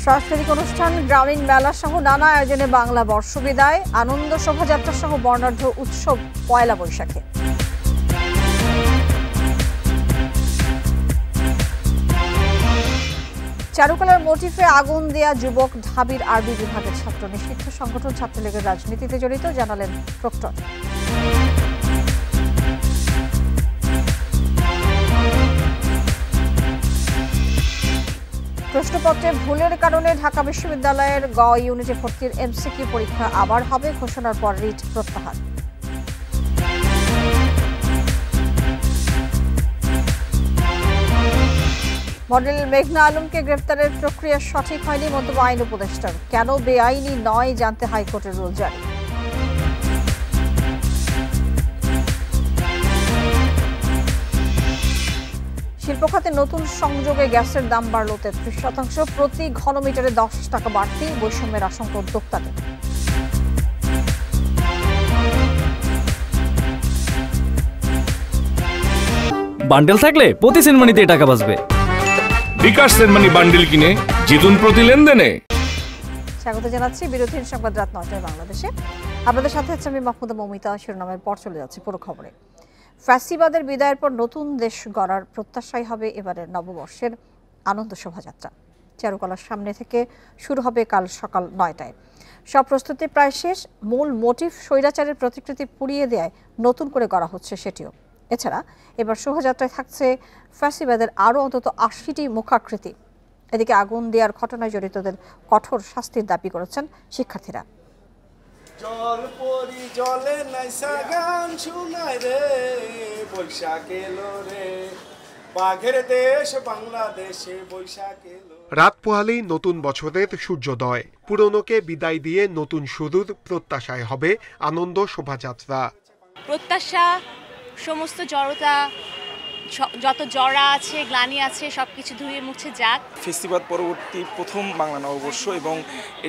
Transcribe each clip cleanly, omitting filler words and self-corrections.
সাংস্কৃতিক অনুষ্ঠান, গ্রামীণ মেলা সহ নানা আয়োজনে বাংলা বর্ষবিদায়, আনন্দ শোভাযাত্রা সহ বর্ণাঢ্য উৎসব পয়লা বৈশাখে। চারুকলার মোটিফে আগুন দেয়া যুবক ঢাবির আরবি বিভাগের ছাত্র, নিষিদ্ধ সংগঠন ছাত্রলীগের রাজনীতিতে জড়িত, জানালেন প্রক্টর। প্রশ্নপত্রে ভুলের কারণে ঢাকা বিশ্ববিদ্যালয়ের গ ইউনিটে ভর্তির এমসিকিউ পরীক্ষা আবার হবে, ঘোষণার পর রিট প্রত্যাহার। মডেল মেঘনা আলমকে গ্রেফতারের প্রক্রিয়া সঠিক হয়নি মন্তব্য আইন উপদেষ্টার, কেন বেআইনি নয় জানতে হাইকোর্টের রুল জারি। শিল্প খাতে নতুন সংযোগে গ্যাসের দাম বাড়ল ৩৩%, প্রতি ঘনমিটারে ১০ টাকা বাড়তি, বৈষম্যের আশঙ্কা উদ্যোক্তাদের। বান্ডেল থাকলে প্রতি সেনমানিতে টাকা বাঁচবে। বিকাশ সেনমানি বান্ডেল কিনে জিতুন প্রতি লেনদেনে। স্বাগত জানাচ্ছি বিরোধীর সংবাদ রাত ৯টায় বাংলাদেশে। আপনাদের সাথে আছি আমি মাহমুদা মমিতা। শিরোনামের পর চলে যাচ্ছে পুরো খবরে। ফ্যাসিবাদের বিদায়ের পর নতুন দেশ গড়ার প্রত্যাশাই হবে এবারের নববর্ষের আনন্দ শোভাযাত্রা। চারুকলার সামনে থেকে শুরু হবে কাল সকাল ৯টায়। সব প্রস্তুতি প্রায় শেষ। মূল মোটিভ স্বৈরাচারের প্রতিকৃতি পুড়িয়ে দেয় নতুন করে করা হচ্ছে সেটিও। এছাড়া এবার শোভাযাত্রায় থাকছে ফ্যাসিবাদের আরও অন্তত ৮০টি মুখাকৃতি। এদিকে আগুন দেওয়ার ঘটনায় জড়িতদের কঠোর শাস্তির দাবি করেছেন শিক্ষার্থীরা। জল পরি জলে নাইসা গান শুনাই রে, বৈশাখ এলো রে, বাঘের দেশ বাংলাদেশে বৈশাখ এলো। রাত পোহালেই নতুন বছরের সূর্যোদয়, পুরনোকে বিদায় দিয়ে নতুন শুরুর প্রত্যাশায় হবে আনন্দ শোভাযাত্রা। প্রত্যাশা, সমস্ত জড়তা, যত জড়া আছে, গ্লানি আছে, সবকিছু ধুয়ে মুছে যাক। ফেস্টিভাল পরবর্তী প্রথম বাংলা নববর্ষ এবং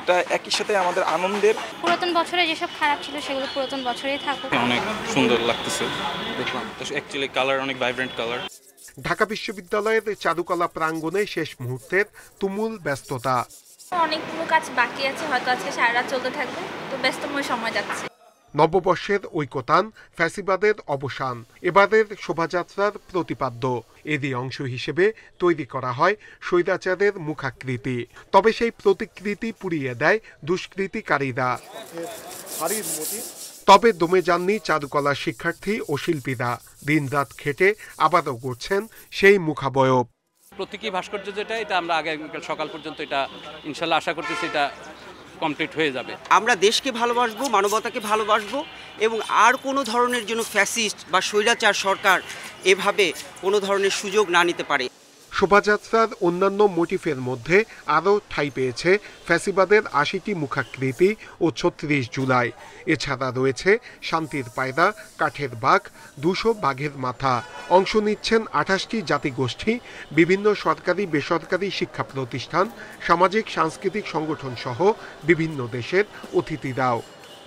এটা একই সাথে আমাদের আনন্দের। পুরাতন বছরে যেসব খারাপ ছিল সেগুলো পুরাতন বছরেই থাকুক। অনেক সুন্দর লাগতেছে, দেখলাম অ্যাকচুয়ালি কালার অনেক ভাইব্রেন্ট কালার। ঢাকা বিশ্ববিদ্যালয়ের চারুকলা প্রাঙ্গণে শেষ মুহূর্তের তুমুল ব্যস্ততা। অনেকগুলো কাজ বাকি আছে, হয়তো আজকে সারা রাত চলতে থাকবে, তো ব্যস্তময় সময় যাচ্ছে। নববর্ষের ঐকতান, ফ্যাসিবাদের অবসান এবারের শোভাযাত্রার প্রতিপাদ্য। এরই অংশ হিসেবে তৈরি করা হয় স্বৈরাচারের মুখাকৃতি। তবে সেই প্রতিকৃতি পুড়িয়ে দেয় দুষ্কৃতিকারীরা। তবে দমে যাননি চারুকলা শিক্ষার্থী ও শিল্পীরা। দিনরাত খেটে আবারও গড়ছেন সেই মুখাবয়ব। প্রতীকী ভাস্কর্য যেটা, এটা আমরা আগামীকাল সকাল পর্যন্ত এটা ইনশাল্লাহ আশা করতেছি এটা কমপ্লিট হয়ে যাবে। আমরা দেশকে ভালোবাসবো, মানবতাকে ভালোবাসবো এবং আর কোনো ধরনের জন্য ফ্যাসিস্ট বা স্বৈরাচার সরকার এভাবে কোনো ধরনের সুযোগ না নিতে পারে। শোভাযাত্রার অন্যান্য মোটিফের মধ্যে আরও ঠাঁই পেয়েছে ফ্যাসিবাদের ৮০টি মুখাকৃতি ও ৩৬ জুলাই। এছাড়া রয়েছে শান্তির পায়রা, কাঠের বাঘ, ২০০ বাঘের মাথা। অংশ নিচ্ছেন ২৮টি জাতিগোষ্ঠী, বিভিন্ন সরকারি বেসরকারি শিক্ষা প্রতিষ্ঠান, সামাজিক সাংস্কৃতিক সংগঠন সহ বিভিন্ন দেশের অতিথিরাও।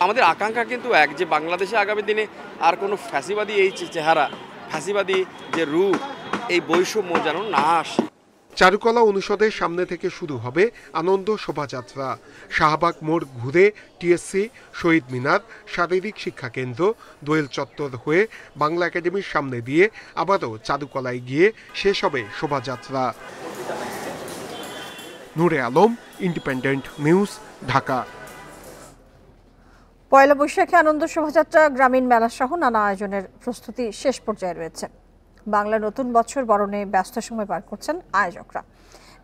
আমাদের আকাঙ্ক্ষা কিন্তু এক, যে বাংলাদেশে আগামী দিনে আর কোনো ফ্যাসিবাদী এই চেহারা, ফ্যাসিবাদী যে রূপ, এই বৈষম্য যেন না আসে। চারুকলা অনুষদের সামনে থেকে শুরু হবে আনন্দ শোভাযাত্রা। শাহবাগ মোড় ঘুরে টিএসসি, শহীদ মিনার, শারীরিক শিক্ষা কেন্দ্র, দোয়েল চত্বর হয়ে বাংলা একাডেমির সামনে দিয়ে আবারও চারুকলায় গিয়ে শেষ হবে শোভাযাত্রা। নূরে আলম, ইন্ডিপেন্ডেন্ট নিউজ, ঢাকা। পয়লা বৈশাখে আনন্দ শোভাযাত্রা, গ্রামীণ মেলা সহ নানা আয়োজনের প্রস্তুতি শেষ পর্যায়ে রয়েছে। বাংলা নতুন বছর বরণে ব্যস্ত সময় পার করছেন আয়োজকরা।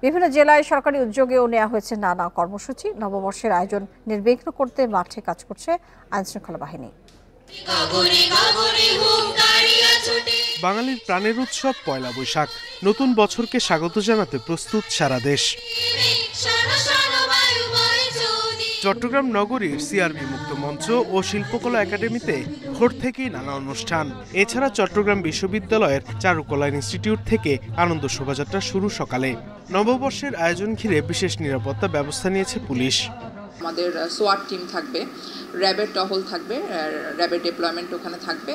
বিভিন্ন জেলায় সরকারি উদ্যোগেও নেওয়া হয়েছে নানা কর্মসূচি। নববর্ষের আয়োজন নির্বিঘ্ন করতে মাঠে কাজ করছে আইনশৃঙ্খলা বাহিনী। বাঙালির প্রাণের উৎসব পয়লা বৈশাখ। নতুন বছরকে স্বাগত জানাতে প্রস্তুত সারা দেশ। চট্টগ্রাম নগরীর সিআরবি মুক্ত মঞ্চ ও শিল্পকলা একাডেমিতে ভোর থেকেই নানা অনুষ্ঠান। এছাড়া চট্টগ্রাম বিশ্ববিদ্যালয়ের চারুকলা ইনস্টিটিউট থেকে আনন্দ শোভাযাত্রা শুরু সকালে। নববর্ষের আয়োজন ঘিরে বিশেষ নিরাপত্তা ব্যবস্থা নিয়েছে পুলিশ। আমাদের সোয়াট টিম থাকবে, র্যাবের টহল থাকবে, র্যাবের ডিপ্লয়মেন্ট ওখানে থাকবে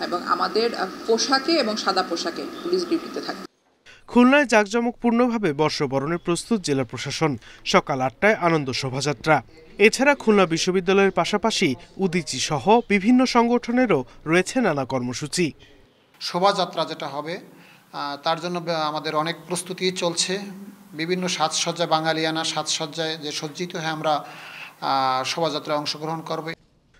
এবং আমাদের পোশাকে এবং সাদা পোশাকে পুলিশ ডিউটিতে থাকবে। খুলনায় জাঁকজমকপূর্ণভাবে বর্ষবরণে প্রস্তুত জেলা প্রশাসন। সকাল ৮টায় আনন্দ শোভাযাত্রা। এছাড়া খুলনা বিশ্ববিদ্যালয়ের পাশাপাশি উদীচী সহ বিভিন্ন সংগঠনেরও রয়েছে নানা কর্মসূচি। শোভাযাত্রা যেটা হবে তার জন্য আমাদের অনেক প্রস্তুতি চলছে। বিভিন্ন সাজসজ্জা, বাঙালিয়ানা সাজসজ্জায় যে সজ্জিত হয়ে আমরা শোভাযাত্রায় অংশগ্রহণ করব।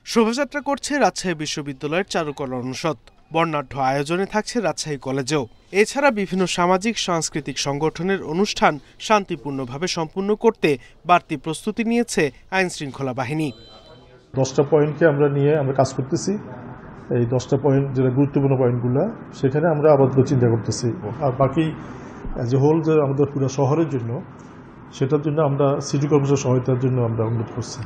শোভাযাত্রা করছে রাজশাহী বিশ্ববিদ্যালয়ের চারুকলা অনুষদ। বর্ণাঢ্য আয়োজনে থাকছে রাজশাহী কলেজেও। এছাড়া বিভিন্ন সামাজিক সাংস্কৃতিক সংগঠনের অনুষ্ঠান শান্তিপূর্ণভাবে সম্পূর্ণ করতে বাড়তি প্রস্তুতি নিয়েছে আইনশৃঙ্খলা বাহিনী। 10টা পয়েন্টকে আমরা নিয়ে আমরা কাজ করতেছি। এই 10টা পয়েন্ট যেটা গুরুত্বপূর্ণ পয়েন্টগুলো, সেখানে আমরা আপাতত চিন্তা করতেছি। আর বাকি যে হোল যে আমাদের পুরো শহরের জন্য, সেটার জন্য আমরা সিটি কর্পোরেশনের সহায়তার জন্য আমরা অনুরোধ করছি।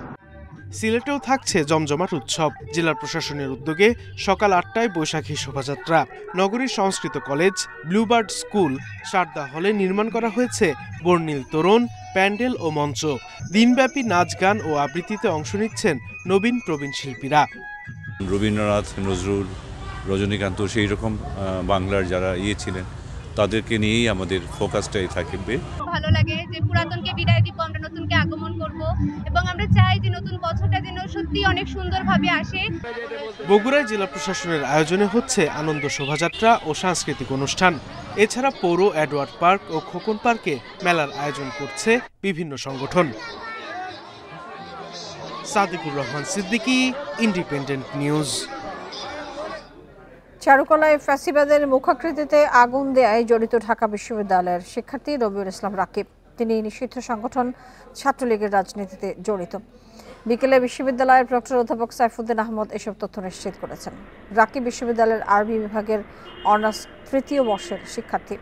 সিলেটেও থাকছে জমজমাট উৎসব। জেলা প্রশাসনের উদ্যোগে সকাল ৮টায় বৈশাখী শোভাযাত্রা। নগরীর সংস্কৃত কলেজ, ব্লুবার্ড স্কুল, সারদা হলে নির্মাণ করা হয়েছে বর্ণিল তোরণ, প্যান্ডেল ও মঞ্চ। দিনব্যাপী নাচ, গান ও আবৃত্তিতে অংশ নিচ্ছেন নবীন প্রবীণ শিল্পীরা। রবীন্দ্রনাথ, নজরুল, রজনীকান্ত, সেই রকম বাংলার যারা ছিলেন তাদেরকে নিয়েই আমাদের ফোকাসটাই থাকবে। ভালো লাগে যে পুরাতনকে বিদায় দিব, আমরা নতুনকে আগমন করব এবং আমরা চাই যে নতুন বছরটা যেন সত্যি অনেক সুন্দরভাবে আসে। বগুড়ায় জেলা প্রশাসনের আয়োজনে হচ্ছে আনন্দ শোভাযাত্রা ও সাংস্কৃতিক অনুষ্ঠান। এছাড়া পৌর এডওয়ার্ড পার্ক ও খোকন পার্কে মেলার আয়োজন করছে বিভিন্ন সংগঠন। Sadikur Rahman Siddiqui, independent news. চারুকলায় ফ্যাসিবাদের মুখাকৃতিতে আগুন দেয়ায় জড়িত ঢাকা বিশ্ববিদ্যালয়ের শিক্ষার্থী রবিউল ইসলাম রাকিব। তিনি নিষিদ্ধ সংগঠন ছাত্রলীগের রাজনীতিতে জড়িত। বিকেলে বিশ্ববিদ্যালয়ের প্রক্টর অধ্যাপক সাইফুদ্দিন আহমদ এসব তথ্য নিশ্চিত করেছেন। রাকিব বিশ্ববিদ্যালয়ের আরবি বিভাগের অনার্স ৩য় বর্ষের শিক্ষার্থী।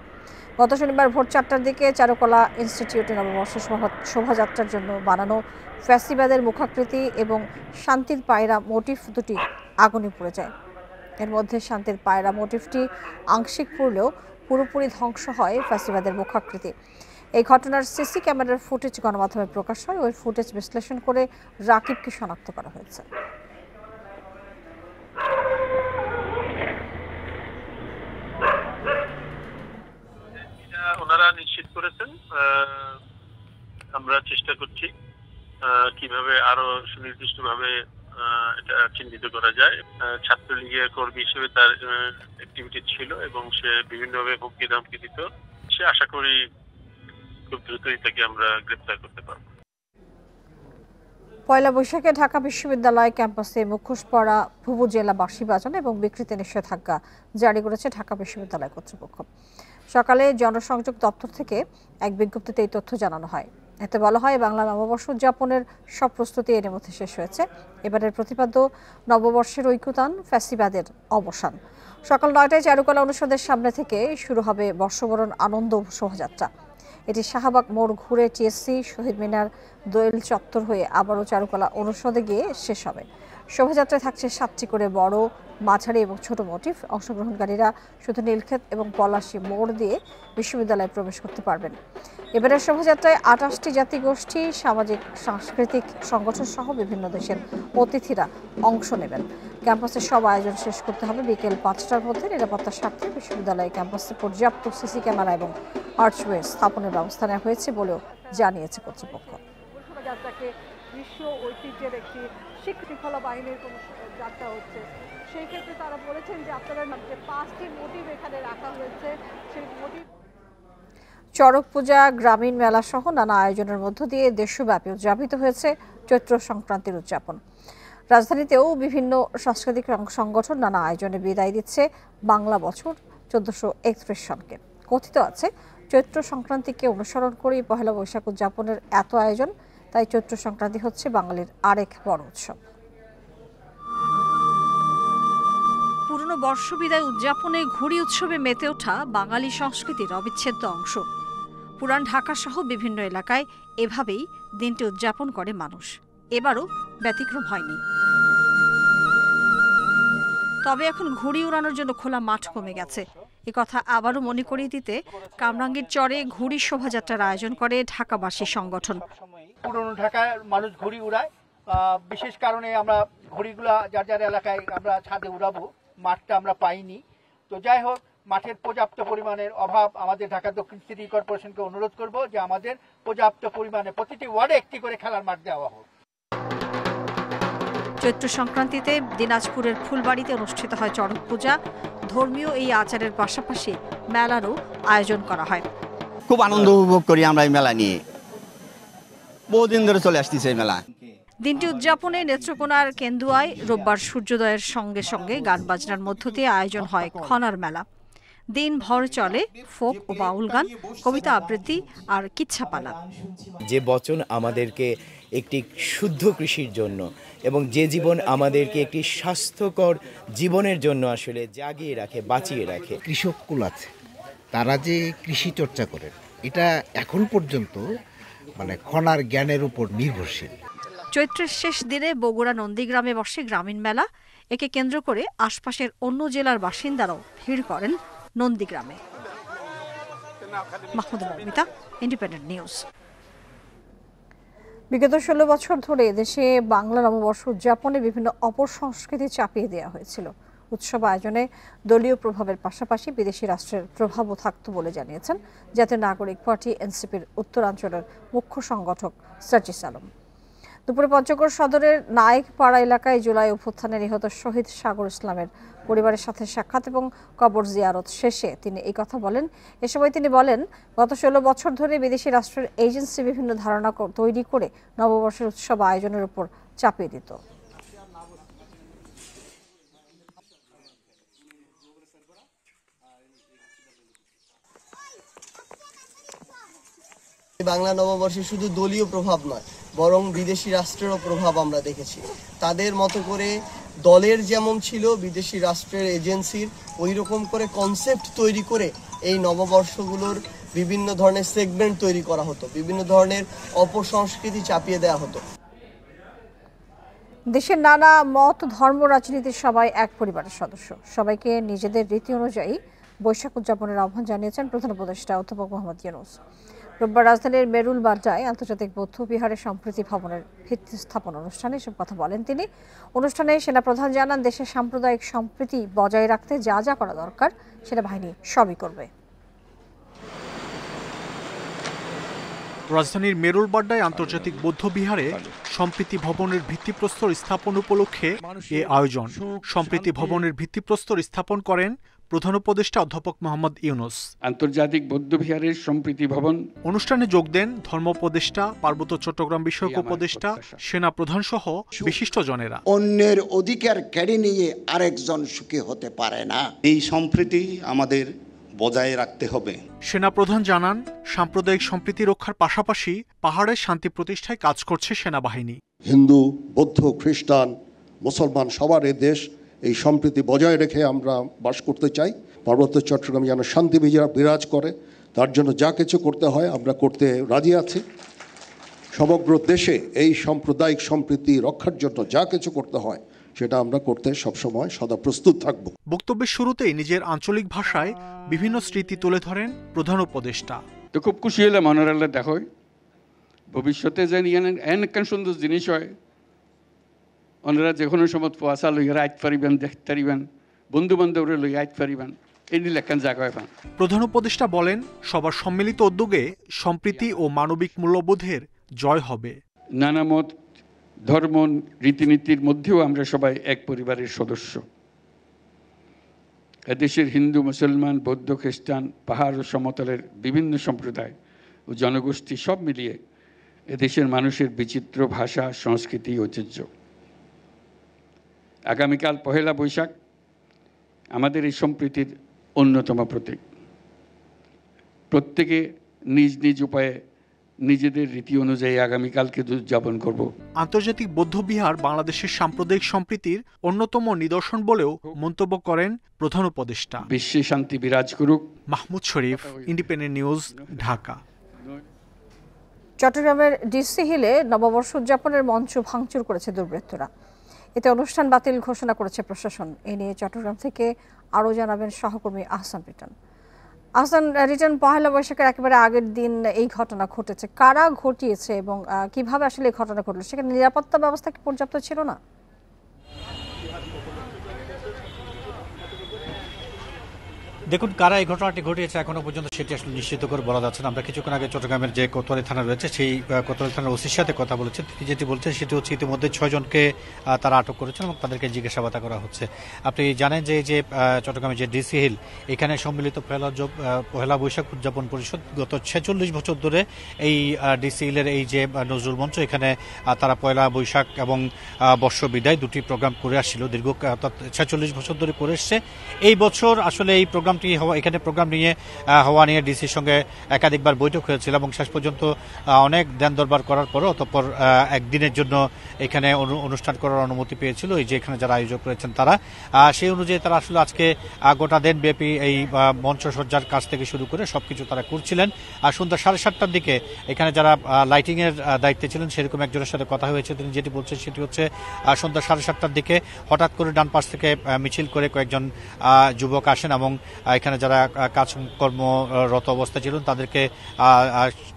গত শনিবার ভোর ৪টার দিকে চারুকলা ইনস্টিটিউটে নববর্ষের শোভাযাত্রার জন্য বানানো ফ্যাসিবাদের মুখাকৃতি এবং শান্তির পায়রা মোটিফ দুটি আগুনে পড়ে যায়। এর মধ্যে শান্তির পায়রা মোটিফটি আংশিক পুড়লেও পুরোপুরি ধ্বংস হয় ফ্যাসিবাদের মুখাকৃতি। এই ঘটনার সিসি ক্যামেরার ফুটেজ গণমাধ্যমে প্রকাশ হয়। ওই ফুটেজ বিশ্লেষণ করে রাকিবকে শনাক্ত করা হয়েছে। ওনারা নিশ্চিত করেছেন। আমরা চেষ্টা করছি কিভাবে আরো সুনির্দিষ্টভাবে এটা চিহ্নিত করা যায়। ছাত্রলীগের কর্মী হিসেবে তার অ্যাক্টিভিটি ছিল এবং সে বিভিন্নভাবে হুমকি ধামকি দিত। সে আশা করি খুব দ্রুতই তাকে আমরা গ্রেপ্তার করতে পারব। পয়লা বৈশাখে ঢাকা বিশ্ববিদ্যালয় ক্যাম্পাসে মুখোশ পরা ভুবুজেলা বাঁশি বাজানো এবং বিক্রিতে নিষেধাজ্ঞা জারি করেছে ঢাকা বিশ্ববিদ্যালয় কর্তৃপক্ষ। সকালে জনসংযোগ দপ্তর থেকে এক বিজ্ঞপ্তিতে এই তথ্য জানানো হয়। এতে বলা হয়, বাংলা নববর্ষ উদযাপনের সব প্রস্তুতি এর মধ্যে শেষ হয়েছে। এবারের প্রতিপাদ্য নববর্ষের ঐক্যতান, ফ্যাসিবাদের অবসান। সকাল ৯টায় চারুকলা অনুষদের সামনে থেকে শুরু হবে বর্ষবরণ আনন্দ শোভাযাত্রা। এটি শাহবাগ মোড় ঘুরে টিএসসি, শহীদ মিনার, দোয়েল চত্বর হয়ে আবারও চারুকলা অনুষদে গিয়ে শেষ হবে। শোভাযাত্রায় থাকছে 7টি করে বড়, মাঝারি এবং ছোট মোটিফ। অংশগ্রহণকারীরা শুধু নীলক্ষেত এবং পলাশী মোড় দিয়ে বিশ্ববিদ্যালয়ে প্রবেশ করতে পারবেন। এবারের শোভাযাত্রায় 28টি জাতিগোষ্ঠী, সামাজিক সাংস্কৃতিক সংগঠন সহ বিভিন্ন দেশের অতিথিরা অংশ নেবেন। ক্যাম্পাসের সব আয়োজন শেষ করতে হবে বিকেল 5টার মধ্যে। নিরাপত্তার স্বার্থে বিশ্ববিদ্যালয় ক্যাম্পাসে পর্যাপ্ত সিসি ক্যামেরা এবং আর্চওয়ে স্থাপনের ব্যবস্থা নেওয়া হয়েছে বলেও জানিয়েছে কর্তৃপক্ষ। শোভাযাত্রাকে বিশ্ব ঐতিহ্যের একটি শৃঙ্খলা বাহিনীর কোনো যাত্রা হচ্ছে, সেই ক্ষেত্রে তারা বলেছেন যে আপনারা যে 5টি মোটিভ এখানে রাখা হয়েছে, সেই মোটিভ। চড়ক পূজা, গ্রামীণ মেলা সহ নানা আয়োজনের মধ্য দিয়ে দেশব্যাপী উদযাপিত হয়েছে চৈত্র সংক্রান্তির উদযাপন। রাজধানীতেও বিভিন্ন সাংস্কৃতিক সংগঠন নানা আয়োজনে বিদায় দিচ্ছে বাংলা বছর 1431 সনকে। কথিত আছে, চৈত্র সংক্রান্তিকে অনুসরণ করে পহেলা বৈশাখ উদযাপনের এত আয়োজন, তাই চৈত্র সংক্রান্তি হচ্ছে বাঙালির আরেক বড় উৎসব। পুরনো বর্ষ বিদায় উদযাপনে ঘুড়ি উৎসবে মেতে ওঠা বাঙালি সংস্কৃতির অবিচ্ছেদ্য অংশ। পুরান ঢাকা সহ বিভিন্ন এলাকায় এভাবেই দিনটি উদযাপন করে মানুষ। এবারও ব্যতিক্রম হয়নি। তবে এখন ঘুড়ি উড়ানোর জন্য খোলা মাঠ কমে গেছে। একথা আবারও মনে করিয়ে দিতে কামরাঙ্গীর চরে ঘুড়ি শোভাযাত্রার আয়োজন করে ঢাকাবাসী সংগঠন। পুরনো ঢাকার মানুষ ঘুড়ি উড়ায়, বিশেষ কারণে আমরা ঘুড়িগুলা যার যার এলাকায় আমরা ছাদে উড়াবো, মাঠটা আমরা পাইনি। তো যাই হোক, মাঠের পর্যাপ্ত পরিমাণের অভাব। আমাদের ঢাকা দক্ষিণ সিটি কর্পোরেশনকে অনুরোধ করব যে আমাদের পর্যাপ্ত পরিমাণে প্রতিটি ওয়ার্ডে একটি করে খেলার মাঠ দেওয়া হোক। চৈত্র সংক্রান্তিতে দিনাজপুরের ফুলবাড়িতে অনুষ্ঠিত হয় চড়ক পূজা। ধর্মীয় এই আচারের পাশাপাশি মেলারও আয়োজন করা হয়। খুব আনন্দ উপভোগ করি আমরা এই মেলা নিয়ে, বহুদিন ধরে চলে আসতেছে এই মেলা। দিনটি উদযাপনে নেত্রকোনার কেন্দুয়ায় রোববার সূর্যোদয়ের সঙ্গে সঙ্গে গান বাজনার মধ্য দিয়ে আয়োজন হয় খনার মেলা। দিনভর চলে ফোক ও বাউল গান, কবিতা আবৃত্তি আর কিচ্ছাপালা। যে বচন আমাদেরকে একটি শুদ্ধ কৃষির জন্য এবং যে জীবন আমাদেরকে একটি স্বাস্থ্যকর জীবনের জন্য আসলে জাগিয়ে রাখে, বাঁচিয়ে রাখে। কৃষককুল আছে, তারা যে কৃষি চর্চা করেন এটা এখন পর্যন্ত খনার জ্ঞানের উপর নির্ভরশীল। চৈত্রের শেষ দিনে বগুড়া নন্দীগ্রামে বসে গ্রামীণ মেলা। একে কেন্দ্র করে আশপাশের অন্য জেলার বাসিন্দারাও ভিড় করেন নন্দীগ্রামে। Mahmuda Moumita, independent news. বিগত 16 বছর ধরে দেশে বাংলা নববর্ষ উদযাপনে বিভিন্ন অপসংস্কৃতি চাপিয়ে দেওয়া হয়েছিল। উৎসব আয়োজনে দলীয় প্রভাবের পাশাপাশি বিদেশি রাষ্ট্রের প্রভাবও থাকত বলে জানিয়েছেন জাতীয় নাগরিক পার্টি এনসিপির উত্তরাঞ্চলের মুখ্য সংগঠক সার্জিস আলম। দুপুরে পঞ্চগড় সদরের নায়েকপাড়া এলাকায় জুলাই অভ্যুত্থানে নিহত শহীদ সাগর ইসলামের পরিবারের সাথে সাক্ষাৎ এবং কবর জিয়ারত শেষে তিনি এই কথা বলেন। এ সময় তিনি বলেন, গত 16 বছর ধরে বিদেশি রাষ্ট্রের এজেন্সি বিভিন্ন ধারণা তৈরি করে নববর্ষের উৎসব আয়োজনের উপর চাপিয়ে দিত। বাংলা নববর্ষে শুধু দলীয় প্রভাব নয়, বরং বিদেশি রাষ্ট্রেরও প্রভাব আমরা দেখেছি। তাদের মতো করে দলের যেমন ছিল বিদেশি রাষ্ট্রের এজেন্সির ওই রকম করে কনসেপ্ট তৈরি করে এই নববর্ষগুলোর বিভিন্ন ধরনের সেগমেন্ট তৈরি করা হতো, বিভিন্ন ধরনের অপসংস্কৃতি চাপিয়ে দেওয়া হতো। দেশের নানা মত, ধর্ম, রাজনীতির সবাই এক পরিবারের সদস্য। সবাইকে নিজেদের রীতি অনুযায়ী বৈশাখ উদযাপনের আহ্বান জানিয়েছেন প্রধান উপদেষ্টা অধ্যাপক মোহাম্মদ ইউনূস। রোববার রাজধানীর মেরুল বাড্ডায় আন্তর্জাতিক বৌদ্ধ বিহারের সম্প্রীতি ভবনের ভিত্তি স্থাপন অনুষ্ঠানে এসব কথা বলেন তিনি। অনুষ্ঠানে সেনাপ্রধান জানান, দেশের সাম্প্রদায়িক সম্প্রীতি বজায় রাখতে যা যা করা দরকার সেনাবাহিনী সবই করবে। রাজধানীর মেরুল বাড্ডায় আন্তর্জাতিক বৌদ্ধ বিহারে সম্প্রীতি ভবনের ভিত্তিপ্রস্তর স্থাপন উপলক্ষে এ আয়োজন। সম্প্রীতি ভবনের ভিত্তিপ্রস্তর স্থাপন করেন প্রধান উপদেষ্টা অধ্যাপক মোহাম্মদ ইউনূস। আন্তর্জাতিক বৌদ্ধ বিহারের সম্প্রীতি ভবন অনুষ্ঠানে যোগ দেন ধর্ম উপদেষ্টা, পার্বত্য চট্টগ্রাম বিষয়ক উপদেষ্টা, সেনা প্রধান সহ বিশিষ্টজনেরা। অন্যের অধিকার কেড়ে নিয়ে আরেকজন সুখী হতে পারে না। এই সম্প্রীতি আমাদের বজায় রাখতে হবে। সেনা প্রধান জানান, সাম্প্রদায়িক সম্প্রীতি রক্ষার পাশাপাশি পাহাড়ের শান্তি প্রতিষ্ঠায় কাজ করছে সেনাবাহিনী। হিন্দু, বৌদ্ধ, খ্রিস্টান, মুসলমান সবার এই দেশ এই সম্প্রীতি বজায় রেখে আমরা বাস করতে চাই। পার্বত্য চট্টগ্রাম যেন শান্তি বিরাজ করে, তার জন্য যা কিছু করতে হয় আমরা করতে রাজি আছি। সমগ্র দেশে এই সাম্প্রদায়িক সম্প্রীতি রক্ষার জন্য যা কিছু করতে হয় সেটা আমরা করতে সবসময় সদা প্রস্তুত থাকব। বক্তব্যের শুরুতেই নিজের আঞ্চলিক ভাষায় বিভিন্ন স্মৃতি তুলে ধরেন প্রধান উপদেষ্টা। তো খুব খুশি হলাম অনারাল্লাহ দেখো ভবিষ্যতে যেন এনকান সুন্দর জিনিস হয়, ওনারা যে কোনো সময় পোয়াশা লইয়া আইতে পারিবেন, দেখতে পারিবেন, বন্ধু বান্ধবরা লইয়া আইতে পারিবেন, এই লেখান জায়গা পান। প্রধান উপদেষ্টা বলেন, সবার সম্মিলিত উদ্যোগে সম্প্রীতি ও মানবিক মূল্যবোধের জয় হবে। নানা মত, ধর্ম, রীতিনীতির মধ্যেও আমরা সবাই এক পরিবারের সদস্য। এদেশের হিন্দু, মুসলমান, বৌদ্ধ, খ্রিস্টান, পাহাড় ও সমতলের বিভিন্ন সম্প্রদায় ও জনগোষ্ঠী সব মিলিয়ে এদেশের মানুষের বিচিত্র ভাষা, সংস্কৃতি, ঐতিহ্য। আগামীকাল পহেলা বৈশাখ আমাদের এই সম্প্রীতির অন্যতম প্রতীক। প্রত্যেকে নিজ নিজ উপায়ে নিজেদের রীতি অনুযায়ী আগামীকালকে উদযাপন করব। আন্তর্জাতিক বৌদ্ধ বিহার বাংলাদেশের সাম্প্রদায়িক সম্প্রীতির অন্যতম নিদর্শন বলেও মন্তব্য করেন প্রধান উপদেষ্টা। বিশ্বে শান্তি বিরাজ করুক। মাহমুদ শরীফ, ইন্ডিপেন্ডেন্ট নিউজ, ঢাকা। চট্টগ্রামের ডিসি হিলে নববর্ষ উদযাপনের মঞ্চ ভাঙচুর করেছে দুর্বৃত্তরা। এতে অনুষ্ঠান বাতিল ঘোষণা করেছে প্রশাসন। এ নিয়ে চট্টগ্রাম থেকে আরও জানাবেন সহকর্মী আহসান রিটার্ন। আহসান রিটার্ন, পহেলা বৈশাখের একেবারে আগের দিন এই ঘটনা ঘটেছে, কারা ঘটিয়েছে এবং কিভাবে আসলে এই ঘটনা ঘটলো? সেখানে নিরাপত্তা ব্যবস্থা কি পর্যাপ্ত ছিল না? দেখুন, কারা এই ঘটনাটি ঘটিয়েছে এখনো পর্যন্ত সেটি আসলে নিশ্চিত করে বলা যাচ্ছে না। আমরা কিছুক্ষণ আগে চট্টগ্রামের যে কোতোয়ালি থানা রয়েছে সেই কোতোয়ালি থানার ওসির সাথে কথা বলেছি। তিনি যেটি বলছেন সেটি হচ্ছে ইতিমধ্যে 6 জনকে তারা আটক করেছেন এবং তাদেরকে জিজ্ঞাসাবাদ করা হচ্ছে। আপনি জানেন যে চট্টগ্রামের যে ডিসি হিল, এখানে সম্মিলিত পহেলা বৈশাখ উদযাপন পরিষদ গত 46 বছর ধরে এই ডিসি হিলের এই যে নজরুল মঞ্চ, এখানে তারা পয়লা বৈশাখ এবং বর্ষ বিদায় দুটি প্রোগ্রাম করে আসছিল, দীর্ঘ 46 বছর ধরে করে এসছে। এই বছর আসলে এই প্রোগ্রামটি এখানে প্রোগ্রাম নিয়ে হওয়া নিয়ে ডিসির সঙ্গে একাধিকবার বৈঠক হয়েছিল এবং শেষ পর্যন্ত অনেক দেন দরবার করার পরও অতঃপর একদিনের জন্য এখানে অনুষ্ঠান করার অনুমতি পেয়েছিল এই যে এখানে যারা আয়োজক রয়েছেন তারা। সেই অনুযায়ী তারা আসলে আজকে গোটা দিন ব্যাপী এই মঞ্চসজ্জার কাজ থেকে শুরু করে সবকিছু তারা করছিলেন। আর সন্ধ্যা 7:30টার দিকে এখানে যারা লাইটিং এর দায়িত্বে ছিলেন সেরকম একজনের সাথে কথা হয়েছে। তিনি যেটি বলছেন সেটি হচ্ছে সন্ধ্যা 7:30টার দিকে হঠাৎ করে ডান পাশ থেকে মিছিল করে কয়েকজন যুবক আসেন এবং এখানে যারা কাজকর্মরত অবস্থা ছিলেন তাদেরকে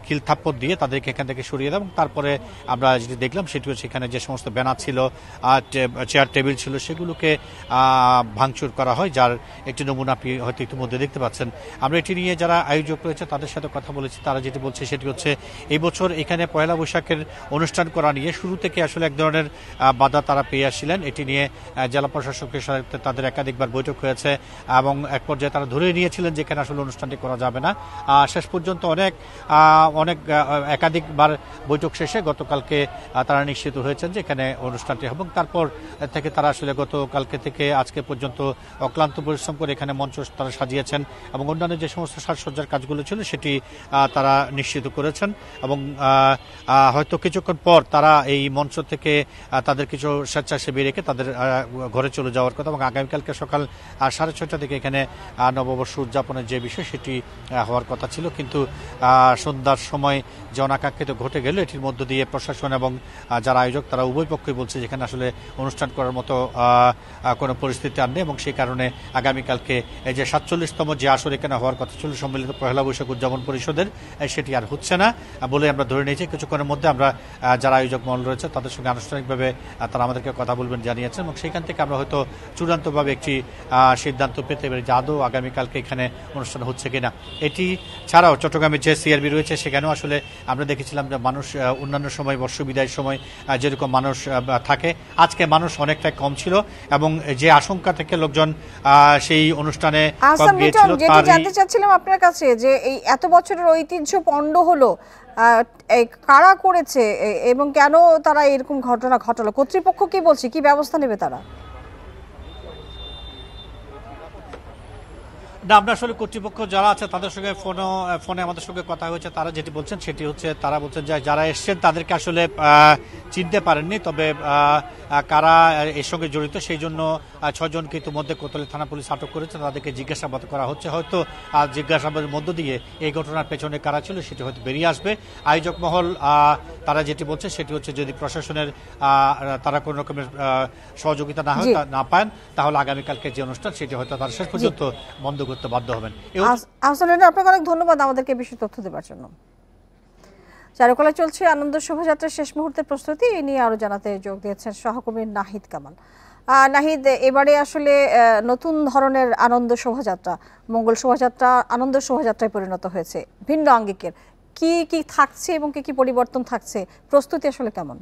কিল থাপ্পড় দিয়ে তাদেরকে এখান থেকে সরিয়ে দেয় এবং তারপরে আমরা যেটি দেখলাম সেটি হচ্ছে এখানে যে সমস্ত ব্যানার ছিল, চেয়ার টেবিল ছিল, সেগুলোকে ভাঙচুর করা হয়, যার একটি নমুনা আপনি হয়তো ইতিমধ্যে দেখতে পাচ্ছেন। আমরা এটি নিয়ে যারা আয়োজক রয়েছে তাদের সাথে কথা বলেছি। তারা যেটি বলছে সেটি হচ্ছে এই বছর এখানে পয়লা বৈশাখের অনুষ্ঠান করা নিয়ে শুরু থেকে আসলে এক ধরনের বাধা তারা পেয়ে আসছিলেন। এটি নিয়ে জেলা প্রশাসকের সাথে তাদের একাধিকবার বৈঠক হয়েছে এবং এক পর্যায়ে তারা ধরে নিয়েছিলেন যে এখানে আসলে অনুষ্ঠানটি করা যাবে না। শেষ পর্যন্ত অনেক একাধিকবার বৈঠক শেষে গতকালকে তারা নিশ্চিত হয়েছেন যে এখানে অনুষ্ঠানটি হবে। তারপর থেকে তারা আসলে গতকালকে থেকে আজকে পর্যন্ত অক্লান্ত পরিশ্রম করে এখানে মঞ্চ তারা সাজিয়েছেন এবং অন্যান্য যে সমস্ত সাজসজ্জার কাজগুলো ছিল সেটি তারা নিশ্চিত করেছেন এবং হয়তো কিছুক্ষণ পর তারা এই মঞ্চ থেকে তাদের কিছু স্বেচ্ছাসেবী রেখে তাদের ঘরে চলে যাওয়ার কথা এবং আগামীকালকে সকাল 6:30 থেকে এখানে নববর্ষ উদযাপনের যে বিষয় সেটি হওয়ার কথা ছিল, কিন্তু সন্ধ্যার সময় যে অনাকাঙ্ক্ষিত ঘটে গেল এটির মধ্য দিয়ে প্রশাসন এবং যারা আয়োজক তারা উভয় পক্ষই বলছে যেখানে আসলে অনুষ্ঠান করার মতো কোনো পরিস্থিতি আর নেই এবং সেই কারণে আগামীকালকে এই যে 47তম যে আসর এখানে হওয়ার কথা ছিল সম্মিলিত পহেলা বৈশাখ উদযাপন পরিষদের, সেটি আর হচ্ছে না বলে আমরা ধরে নিয়েছি। কিছুক্ষণের মধ্যে আমরা যারা আয়োজক মহল রয়েছে তাদের সঙ্গে আনুষ্ঠানিকভাবে তারা আমাদেরকে কথা বলবেন জানিয়েছেন এবং সেখান থেকে আমরা হয়তো চূড়ান্তভাবে একটি সিদ্ধান্ত পেতে পারি যে আদৌ আগামীকালকে এখানে অনুষ্ঠান হচ্ছে কিনা। এটি ছাড়াও চট্টগ্রামের যে সিআরবি রয়েছে সেখানেও আসলে আমরা দেখেছিলাম যে মানুষ অন্যান্য সময় বর্ষ বিদায়ের সময় যেরকম মানুষ থাকে আজকে মানুষ অনেকটাই কম ছিল এবং যে আশঙ্কা থেকে লোকজন সেই অনুষ্ঠানে জানতে চাচ্ছিলাম আপনার কাছে যে এই এত বছরের ঐতিহ্য পণ্ড হলো, কারা করেছে এবং কেন তারা এরকম ঘটনা ঘটালো, কর্তৃপক্ষ কি বলছে, কি ব্যবস্থা নেবে তারা? না, আমরা আসলে কর্তৃপক্ষ যারা আছে তাদের সঙ্গে ফোনে আমাদের সঙ্গে কথা হয়েছে। তারা যেটি বলছেন সেটি হচ্ছে তারা বলছেন যে যারা এসছেন তাদেরকে আসলে চিনতে পারেননি, তবে কারা এর সঙ্গে জড়িত সেই জন্য 6 জনকে ইতিমধ্যে কোতোয়ালি থানা পুলিশ আটক করেছে, তাদেরকে জিজ্ঞাসাবাদ করা হচ্ছে। হয়তো জিজ্ঞাসাবাদের মধ্য দিয়ে এই ঘটনার পেছনে কারা ছিল সেটি হয়তো বেরিয়ে আসবে। আয়োজক মহল তারা যেটি বলছে সেটি হচ্ছে যদি প্রশাসনের তারা কোনো রকমের সহযোগিতা না পান তাহলে আগামীকালকে যে অনুষ্ঠান সেটি হয়তো তারা শেষ পর্যন্ত বন্ধ করতে বাধ্য হবেন। আপনাকে অনেক ধন্যবাদ আমাদেরকে বিষয়ে তথ্য দেওয়ার জন্য। চারুকলা চলছে আনন্দ শোভাযাত্রার শেষ মুহূর্তের প্রস্তুতি, এই নিয়ে আরো জানাতে যোগ দিয়েছেন সহকর্মী নাহিদ কামাল। নাহিদ, এবারে আসলে নতুন ধরনের আনন্দ শোভাযাত্রা, মঙ্গল শোভাযাত্রা আনন্দ শোভাযাত্রায় পরিণত হয়েছে, ভিন্ন আঙ্গিকের। কি কি থাকছে এবং কি কি পরিবর্তন থাকছে, প্রস্তুতি আসলে কেমন?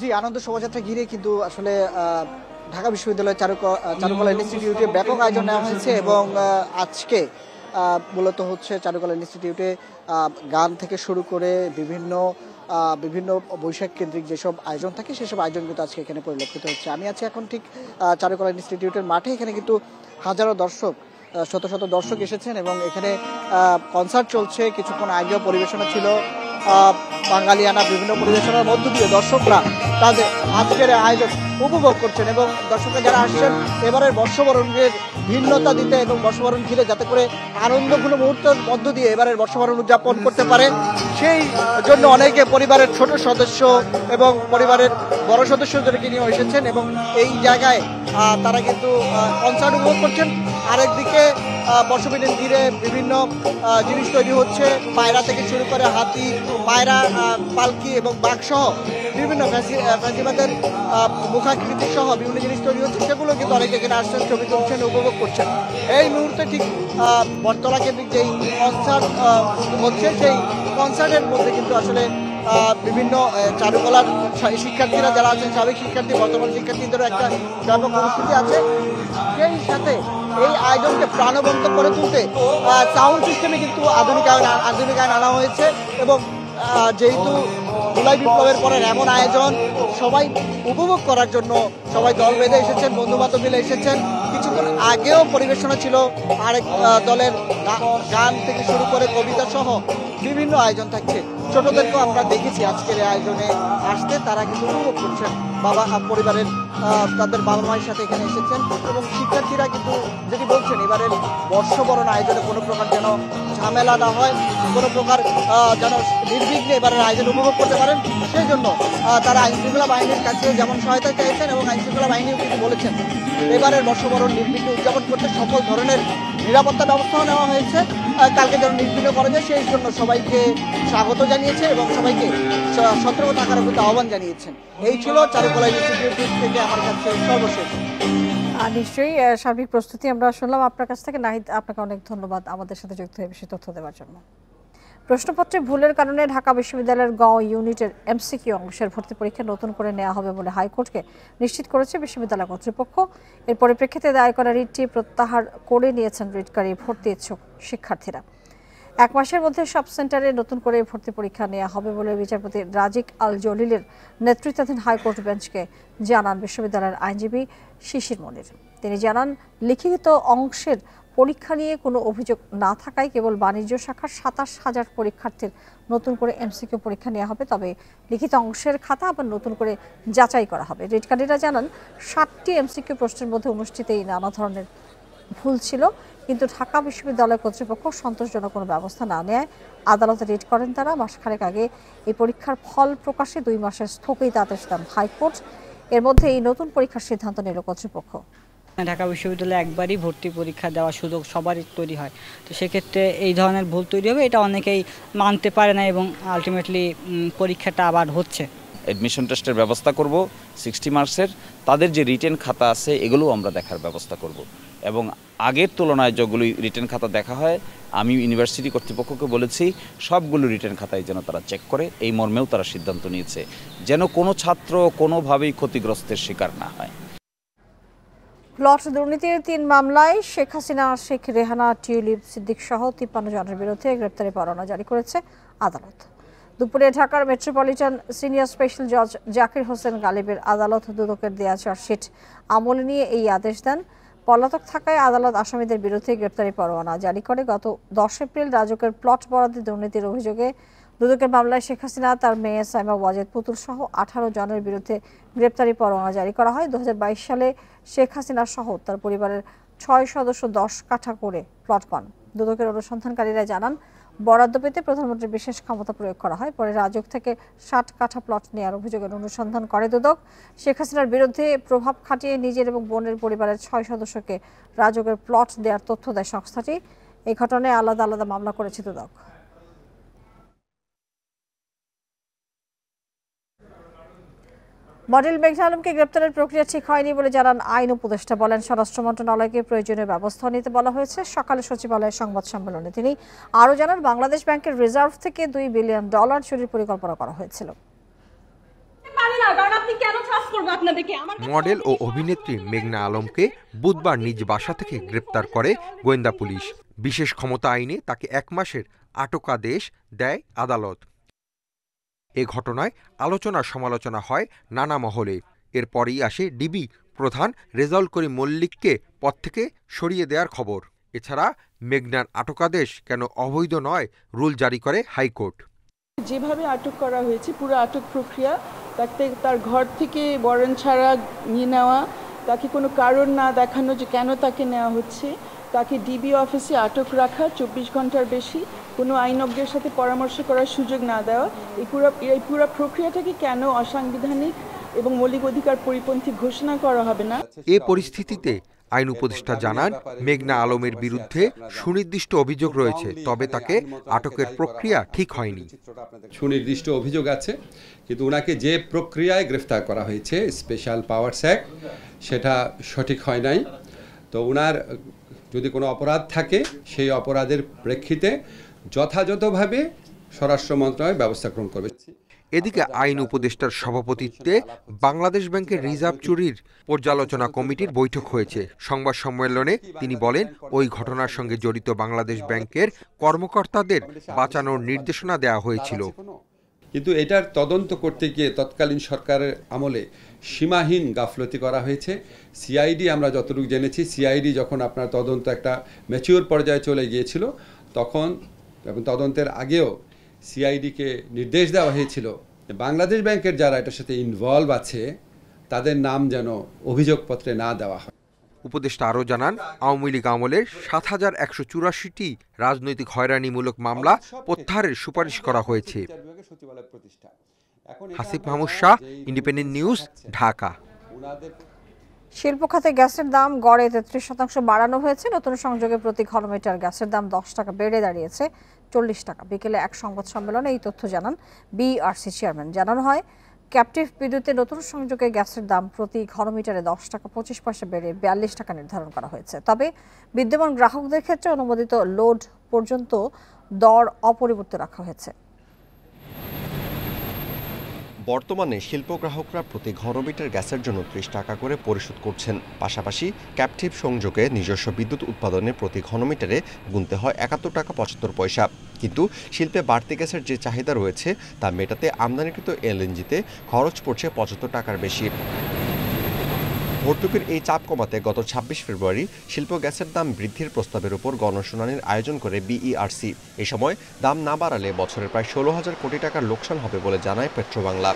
জি, আনন্দ শোভাযাত্রা ঘিরে কিন্তু আসলে ঢাকা বিশ্ববিদ্যালয়ের চারুকলা ইনস্টিটিউটে ব্যাপক আয়োজন নেওয়া হয়েছে এবং আজকে মূলত হচ্ছে চারুকলা ইনস্টিটিউটে গান থেকে শুরু করে বিভিন্ন বৈশাখ কেন্দ্রিক যেসব আয়োজন থাকে সেসব আয়োজন কিন্তু আজকে এখানে পরিলক্ষিত হচ্ছে। আমি আছি এখন ঠিক চারুকলা ইনস্টিটিউটের মাঠে। এখানে কিন্তু হাজারো দর্শক, শত শত দর্শক এসেছেন এবং এখানে কনসার্ট চলছে। কিছুক্ষণ আগেও পরিবেশনা ছিল বাঙালিয়ানা, বিভিন্ন পরিবেশনার মধ্য দিয়ে দর্শকরা তাদের আজকের আয়োজন উপভোগ করছেন এবং দর্শকরা যারা আসছেন এবারের বর্ষবরণের ভিন্নতা দিতে এবং বর্ষবরণ ঘিরে যাতে করে আনন্দঘন মুহূর্তের মধ্য দিয়ে এবারের বর্ষবরণ উদযাপন করতে পারে সেই জন্য অনেকে পরিবারের ছোট সদস্য এবং পরিবারের বড় সদস্যদেরকে নিয়ে এসেছেন এবং এই জায়গায় তারা কিন্তু কনসার্ট উপভোগ করছেন। আরেকদিকে বর্ষবরণ ঘিরে বিভিন্ন জিনিস তৈরি হচ্ছে, পায়রা থেকে শুরু করে হাতি, পায়রা, পালকি এবং বাঘসহ বিভিন্ন ফ্যাসিবাদের মুখে মুখাকৃতি সহ বিভিন্ন জিনিস তৈরি হচ্ছে, সেগুলো কিন্তু অনেকে এখানে আসছেন, ছবি তুলছেন, উপভোগ করছেন। এই মুহূর্তে ঠিক বটতলা কেন্দ্রিক যেই কনসার্ট হচ্ছে, সেই কনসার্টের মধ্যে কিন্তু আসলে বিভিন্ন চারুকলার শিক্ষার্থীরা যারা আছেন, সাবেক শিক্ষার্থী, বর্তমান শিক্ষার্থীদেরও একটা ব্যাপক উপস্থিতি আছে। সেই সাথে এই আয়োজনকে প্রাণবন্ত করে তুলতে সাউন্ড সিস্টেমে কিন্তু আধুনিকায়ন আনা হয়েছে। এবং যেহেতু জুলাই বিপ্লবের পরে এমন আয়োজন সবাই উপভোগ করার জন্য সবাই দল বেঁধে এসেছেন, বন্ধু বান্ধব মিলে এসেছেন। কিছুক্ষণ আগেও পরিবেশনা ছিল আরেক দলের গান থেকে শুরু করে কবিতা সহ বিভিন্ন আয়োজন থাকছে। ছোটদেরকেও আমরা দেখেছি আজকের এই আয়োজনে আসতে, তারা কিন্তু উপভোগ করছেন। পরিবারের তাদের বাবা মায়ের সাথে এখানে এসেছেন এবং শিক্ষার্থীরা কিন্তু যেটি বলছেন, এবারের বর্ষবরণ আয়োজনে কোনো প্রকার যেন ঝামেলা না হয়, কোনো প্রকার যেন নির্বিঘ্নে এবারের আয়োজন উপভোগ করতে পারেন, সেই জন্য তারা আইনশৃঙ্খলা বাহিনীর কাছে যেমন সহায়তা চাইছেন এবং আইনশৃঙ্খলা বাহিনীও কিন্তু বলেছেন এবারের বর্ষবরণ নির্বিঘ্নে উদযাপন করতে সকল ধরনের নিরাপত্তা ব্যবস্থাও নেওয়া হয়েছে, কালকে যেন নির্বিঘ্ন করা যায় সেই জন্য সবাইকে স্বাগত জানিয়েছে এবং সবাইকে সতর্ক থাকার প্রতি আহ্বান জানিয়েছেন। এই ছিল চারুকলা ইনস্টিটিউট থেকে আমার কাছে সর্বশেষ। নিশ্চয়ই সার্বিক প্রস্তুতি আমরা শুনলাম আপনার কাছ থেকে। নাহিদ, আপনাকে অনেক ধন্যবাদ আমাদের সাথে যুক্ত হয়ে বেশি তথ্য দেওয়ার জন্য। প্রশ্নপত্রে ভুলের কারণে ঢাকা বিশ্ববিদ্যালয়ের গ ইউনিটের এমসিকিউ অংশের ভর্তি পরীক্ষা নতুন করে নেওয়া হবে বলে হাইকোর্টকে নিশ্চিত করেছে বিশ্ববিদ্যালয় কর্তৃপক্ষ। এর পরিপ্রেক্ষিতে দায়ের করা রিটটি প্রত্যাহার করে নিয়েছেন রিটকারী ভর্তি ইচ্ছুক শিক্ষার্থীরা। 1 মাসের মধ্যে সব সেন্টারে নতুন করে ভর্তি পরীক্ষা নেওয়া হবে বলে বিচারপতি রাজিক আল জলিলের নেতৃত্বাধীন হাইকোর্ট বেঞ্চকে জানান বিশ্ববিদ্যালয়ের আইনজীবী শিশির মনির। তিনি জানান, লিখিত অংশের পরীক্ষা নিয়ে কোনো অভিযোগ না থাকায় কেবল বাণিজ্য শাখার 27,000 পরীক্ষার্থীর নতুন করে এমসিকিউ পরীক্ষা নেওয়া হবে, তবে লিখিত অংশের খাতা আবার নতুন করে যাচাই করা হবে। রিটকারীরা জানান, 60টি এমসিকিউ প্রশ্নের মধ্যে 19টিতেই নানা ধরনের ভুল ছিল, কিন্তু ঢাকা বিশ্ববিদ্যালয় কর্তৃপক্ষ সন্তোষজনক কোনো ব্যবস্থা না নেয় আদালতে রিট করেন তারা। মাসখানেক আগে এই পরীক্ষার ফল প্রকাশে 2 মাসের স্থগিত আদেশ দেন হাইকোর্ট। এর মধ্যে এই নতুন পরীক্ষার সিদ্ধান্ত নিল কর্তৃপক্ষ। ঢাকা বিশ্ববিদ্যালয়ে একবারই ভর্তি পরীক্ষা দেওয়ার সুযোগ সবারই তৈরি হয়, তো সেক্ষেত্রে এই ধরনের ভুল তৈরি হবে, এটা অনেকেই মানতে পারে না এবং আলটিমেটলি পরীক্ষাটা আবার হচ্ছে। অ্যাডমিশন টেস্টের ব্যবস্থা করব 60 মার্কসের, তাদের যে রিটেন খাতা আছে এগুলো আমরা দেখার ব্যবস্থা করব এবং আগের তুলনায় যেগুলো রিটেন খাতা দেখা হয় আমি ইউনিভার্সিটি কর্তৃপক্ষকে বলেছি সবগুলো রিটেন খাতায় যেন তারা চেক করে, এই মর্মেও তারা সিদ্ধান্ত নিয়েছে যেন কোনো ছাত্র কোনোভাবেই ক্ষতিগ্রস্তের শিকার না হয়। প্লট দুর্নীতির 3 মামলায় শেখ হাসিনা, শেখ রেহানা, টিউলিপ সিদ্দিক সহ 53 জনের বিরুদ্ধে গ্রেপ্তারি পরোয়ানা জারি করেছে আদালত। দুপুরে ঢাকার মেট্রোপলিটন সিনিয়র স্পেশাল জজ জাকির হোসেন গালিবের আদালত দুদকের দেয়া চার্জশিট আমলে নিয়ে এই আদেশ দেন। পলাতক থাকায় আদালত আসামিদের বিরুদ্ধে গ্রেপ্তারি পরোয়ানা জারি করে। গত 10 এপ্রিল রাজুকের প্লট বরাদ্দে দুর্নীতির অভিযোগে দুদকের মামলায় শেখ হাসিনা, তার মেয়ে সাইমা ওয়াজেদ পুতুল সহ 18 জনের বিরুদ্ধে গ্রেপ্তারি পরোয়ানা জারি করা হয়। 2022 সালে শেখ হাসিনা সহ তার পরিবারের 6 সদস্য 10 কাঠা করে প্লট পান। দুদকের অনুসন্ধানকারীরা জানান, বরাদ্দ পেতে প্রধানমন্ত্রীর বিশেষ ক্ষমতা প্রয়োগ করা হয়। পরে রাজুক থেকে 60 কাঠা প্লট নেওয়ার অভিযোগের অনুসন্ধান করে দুদক। শেখ হাসিনার বিরুদ্ধে প্রভাব খাটিয়ে নিজের এবং বোনের পরিবারের 6 সদস্যকে রাজুকের প্লট দেওয়ার তথ্য দেয় সংস্থাটি। এই ঘটনায় আলাদা আলাদা মামলা করেছে দুদক। মডেল মেঘনা আলমকে গ্রেপ্তারের প্রক্রিয়া ঠিক হয়নি বলে জানান আইন উপদেষ্টা। বলেন, স্বরাষ্ট্র মন্ত্রণালয়কে প্রয়োজনীয় ব্যবস্থা নিতে বলা হয়েছে। সকালে সচিবালয়ের সংবাদ সম্মেলনে তিনি আরও জানান, বাংলাদেশ ব্যাংকের রিজার্ভ থেকে $2 বিলিয়ন চুরির পরিকল্পনা করা হয়েছিল। মডেল ও অভিনেত্রী মেঘনা আলমকে বুধবার নিজ বাসা থেকে গ্রেপ্তার করে গোয়েন্দা পুলিশ। বিশেষ ক্ষমতা আইনে তাকে 1 মাসের আটকাদেশ দেয় আদালত। এ ঘটনায় আলোচনা সমালোচনা হয় নানা মহলে। এরপরই আসে ডিবি প্রধান রেজাউল করিম মল্লিককে পদ থেকে সরিয়ে দেওয়ার খবর। এছাড়া মেঘনার আটকাদেশ কেন অবৈধ নয় রুল জারি করে হাইকোর্ট। যেভাবে আটক করা হয়েছে, পুরো আটক প্রক্রিয়া, তার ঘর থেকে ওয়ারেন্ট ছাড়া নিয়ে নেওয়া, তাকে কোনো কারণ না দেখানো যে কেন তাকে নেওয়া হচ্ছে, তাকে ডিবি অফিসে আটক রাখা 24 ঘন্টার বেশি, কোনো আইনজ্ঞের সাথে পরামর্শ করার সুযোগ না দেওয়া, এই পুরো প্রক্রিয়াটাকে কেন অসাংবিধানিক এবং মৌলিক অধিকার পরিপন্থী ঘোষণা করা হবে না। এ পরিস্থিতিতে আইন উপদেষ্টা জানান, মেঘনা আলমের বিরুদ্ধে সুনির্দিষ্ট অভিযোগ রয়েছে, তবে তাকে আটকের প্রক্রিয়া ঠিক হয়নি। সুনির্দিষ্ট অভিযোগ আছে, কিন্তু ওনাকে যে প্রক্রিয়ায় গ্রেফতার করা হয়েছে স্পেশাল পাওয়ারস অ্যাক্ট, সেটা সঠিক হয় নাই। তো ওনার যদি কোনো অপরাধ থাকে, সেই অপরাধের প্রেক্ষিতে যথাযথভাবে স্বরাষ্ট্র মন্ত্রণালয় ব্যবস্থা গ্রহণ করবে। এদিকে আইন উপদেষ্টার সভাপতিত্বে বাংলাদেশ ব্যাংকের রিজার্ভ চুরির পর্যালোচনা কমিটির বৈঠক হয়েছে। সংবাদ সম্মেলনে তিনি বলেন, ওই ঘটনার সঙ্গে জড়িত বাংলাদেশ ব্যাংকের কর্মকর্তাদের বাঁচানোর নির্দেশনা দেওয়া হয়েছিল। কিন্তু এটার তদন্ত করতে গিয়ে তৎকালীন সরকারের আমলে সীমাহীন গাফলতি করা হয়েছে। সিআইডি, আমরা যতটুকু জেনেছি, সিআইডি যখন আপনার তদন্ত একটা ম্যাচিওর পর্যায়ে চলে গিয়েছিল, তখন এবং তদন্তের আগেও সিআইডিকে নির্দেশ দেওয়া হয়েছিল বাংলাদেশ ব্যাংকের যারা এটার সাথে ইনভলভ আছে তাদের নাম যেন অভিযোগপত্রে না দেওয়া হয়। উপদেষ্টা আরও জানান, আওয়ামী লীগ আমলের ৭,১৮৪টি রাজনৈতিক হয়রানিমূলক মামলা প্রত্যাহারের সুপারিশ করা হয়েছে। Hasib Mahmud Shah, independent news, Dhaka. শিল্প খাতে গ্যাসের দাম গড়ে ৩৩% বাড়ানো হয়েছে। নতুন সংযোগে প্রতি ঘনমিটার গ্যাসের দাম 10 টাকা বেড়ে দাঁড়িয়েছে 40 টাকা। বিকেলে এক সংবাদ সম্মেলনে এই তথ্য জানান বিইআরসি চেয়ারম্যান। জানানো হয়, ক্যাপটিভ বিদ্যুতে নতুন সংযোগে গ্যাসের দাম প্রতি ঘনমিটারে 10 টাকা 25 পয়সা বেড়ে 42 টাকা নির্ধারণ করা হয়েছে। তবে বিদ্যমান গ্রাহকদের ক্ষেত্রে অনুমোদিত লোড পর্যন্ত দর অপরিবর্তিত রাখা হয়েছে। বর্তমানে শিল্প গ্রাহকরা প্রতি ঘনমিটার গ্যাসের জন্য 30 টাকা করে পরিশোধ করছেন। পাশাপাশি ক্যাপটিভ সংযোগে নিজস্ব বিদ্যুৎ উৎপাদনে প্রতি ঘনমিটারে গুনতে হয় 71 টাকা 75 পয়সা। কিন্তু শিল্পে বাড়তি গ্যাসের যে চাহিদা রয়েছে তা মেটাতে আমদানিকৃত এলএনজিতে খরচ পড়ছে 75 টাকার বেশি। ভর্তুকির এই চাপ কমাতে গত 26 ফেব্রুয়ারি শিল্প গ্যাসের দাম বৃদ্ধির প্রস্তাবের উপর গণশুনানির আয়োজন করে বিইআরসি। এই সময় দাম না বাড়ালে বছরে প্রায় 16,000 কোটি টাকার লোকসান হবে বলে জানায় পেট্রোবাংলা।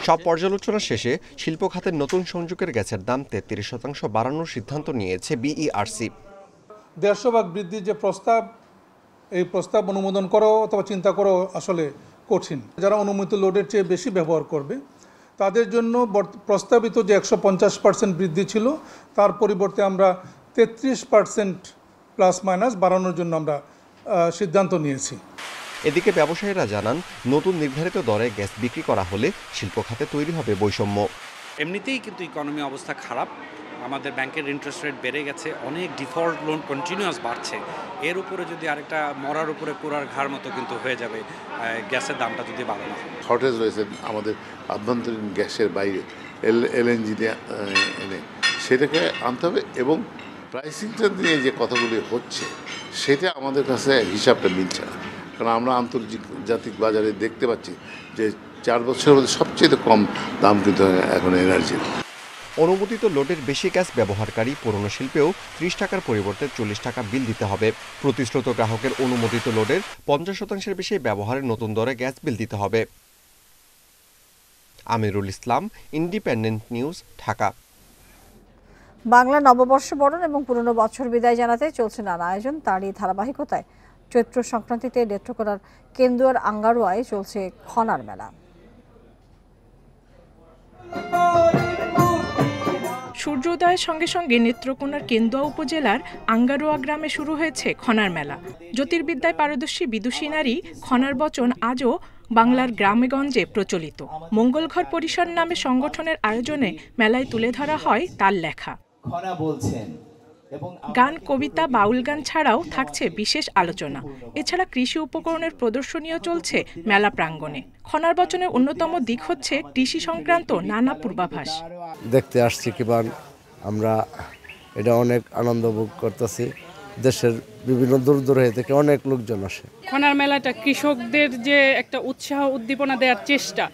সব পর্যালোচনা শেষে শিল্প খাতের নতুন সংযোগের গ্যাসের দাম 33% বাড়ানোর সিদ্ধান্ত নিয়েছে বিইআরসি। 150 ভাগ বৃদ্ধির যে প্রস্তাব, এই প্রস্তাব অনুমোদন করা অথবা চিন্তা করা আসলে কঠিন। যারা অনুমোদিত লোডের চেয়ে বেশি ব্যবহার করবে তাদের জন্য প্রস্তাবিত যে 150% বৃদ্ধি ছিল, তার পরিবর্তে আমরা 33% প্লাস মাইনাস বাড়ানোর জন্য আমরা সিদ্ধান্ত নিয়েছি। এদিকে ব্যবসায়ীরা জানান, নতুন নির্ধারিত দরে গ্যাস বিক্রি করা হলে শিল্প খাতে তৈরি হবে বৈষম্য। এমনিতেই কিন্তু ইকোনমি অবস্থা খারাপ, আমাদের ব্যাংকের ইন্টারেস্ট রেট বেড়ে গেছে, অনেক ডিফল্ট লোন কন্টিনিউয়াস বাড়ছে। এর উপরে যদি আরেকটা মরার উপরে পুরার ঘাড় মতো কিন্তু হয়ে যাবে গ্যাসের দামটা যদি বাড়ে না। শর্টেজ রয়েছে আমাদের আভ্যন্তরীণ গ্যাসের বাইরে, এলএনজি এনে সেটাকে আনতে হবে, এবং প্রাইসিংটা নিয়ে যে কথাগুলি হচ্ছে সেটা আমাদের কাছে হিসাবটা মিলছে না। কারণ আমরা আন্তর্জাতিক বাজারে দেখতে পাচ্ছি যে 4 বছরের মধ্যে সবচেয়ে কম দাম কিন্তু এখন এনার্জির। অনুমোদিত লোডের বেশি গ্যাস ব্যবহারকারী পুরনো শিল্পেও 30 টাকার পরিবর্তে 40 টাকা বিল দিতে হবে। প্রতিশ্রুত গ্রাহকের অনুমোদিত লোডের 50% বেশি ব্যবহারের নতুন দরে গ্যাস বিল দিতে হবে। Amirul Islam, independent news, Dhaka. বাংলা নববর্ষ বরণ এবং পুরনো বছর বিদায় জানাতে চলছে নানা আয়োজন। তারই ধারাবাহিকতায় চৈত্র সংক্রান্তিতে নেত্রকোনার কেন্দুয়ার আঙ্গারোয়ায় চলছে খনার মেলা। সূর্যোদয়ের সঙ্গে সঙ্গে নেত্রকোনার কেন্দুয়া উপজেলার আঙ্গারোয়া গ্রামে শুরু হয়েছে খনার মেলা। জ্যোতির্বিদ্যায় পারদর্শী বিদুষী নারী খনার বচন আজও বাংলার গ্রামেগঞ্জে প্রচলিত। মঙ্গলঘর পরিসর নামে সংগঠনের আয়োজনে মেলায় তুলে ধরা হয় তার লেখা। গান, কবিতা, বাউল গান ছাড়াও থাকছে বিশেষ আলোচনা। এছাড়া কৃষি উপকরণের প্রদর্শনীও চলছে মেলা প্রাঙ্গণে। খনার বচনের অন্যতম দিক হচ্ছে কৃষি সংক্রান্ত নানা পূর্বাভাস। দেখতে আসছি কিংবা আমরা এটা অনেক আনন্দ ভোগ করতেছি। দেশের বিভিন্ন দূর দূরান্ত থেকে অনেক লোকজন আসে। খনার মেলাটা কৃষকদের যে একটা উৎসাহ উদ্দীপনা দেওয়ার চেষ্টা,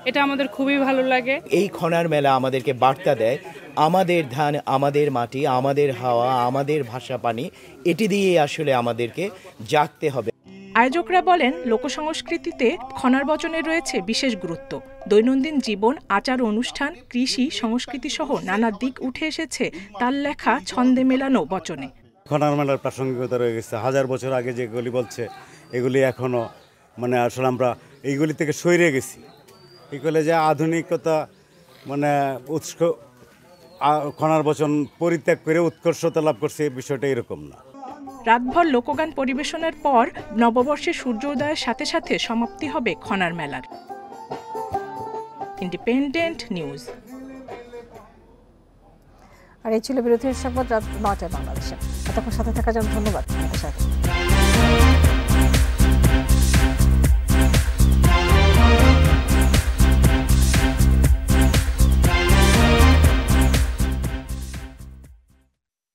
এটা আমাদের খুবই ভালো লাগে। এই খনার মেলা আমাদেরকে বার্তা দেয়, আমাদের ধান, আমাদের মাটি, আমাদের হাওয়া, আমাদের ভাষা, পানি, এটি দিয়ে আসলে আমাদেরকে জাগতে হবে। আয়োজকরা বলেন, লোকসংস্কৃতিতে খনার বচনের রয়েছে বিশেষ গুরুত্ব। দৈনন্দিন জীবন, আচার অনুষ্ঠান, কৃষি, সংস্কৃতি সহ নানা দিক উঠে এসেছে তার লেখা ছন্দে মেলানো বচনে। খনার মেলার প্রাসঙ্গিকতা রয়ে গেছে। 1000 বছর আগে যেগুলি বলছে এগুলি এখনও আসলে আমরা এইগুলি থেকে সরে গেছি। এগুলো যে আধুনিকতা উৎস খনার বচন পরিত্যাগ করে উৎকর্ষতা লাভ করছে, এই বিষয়টা এরকম না। রাতভর লোকগান পরিবেশনের পর নববর্ষের সূর্যোদয়ের সাথে সাথে সমাপ্তি হবে খনার মেলার। Independent news. আর এই ছিল বিরোধীর সংবাদ রাত ৯টায় বাংলাদেশে। এতক্ষণ সাথে থাকার জন্য ধন্যবাদ।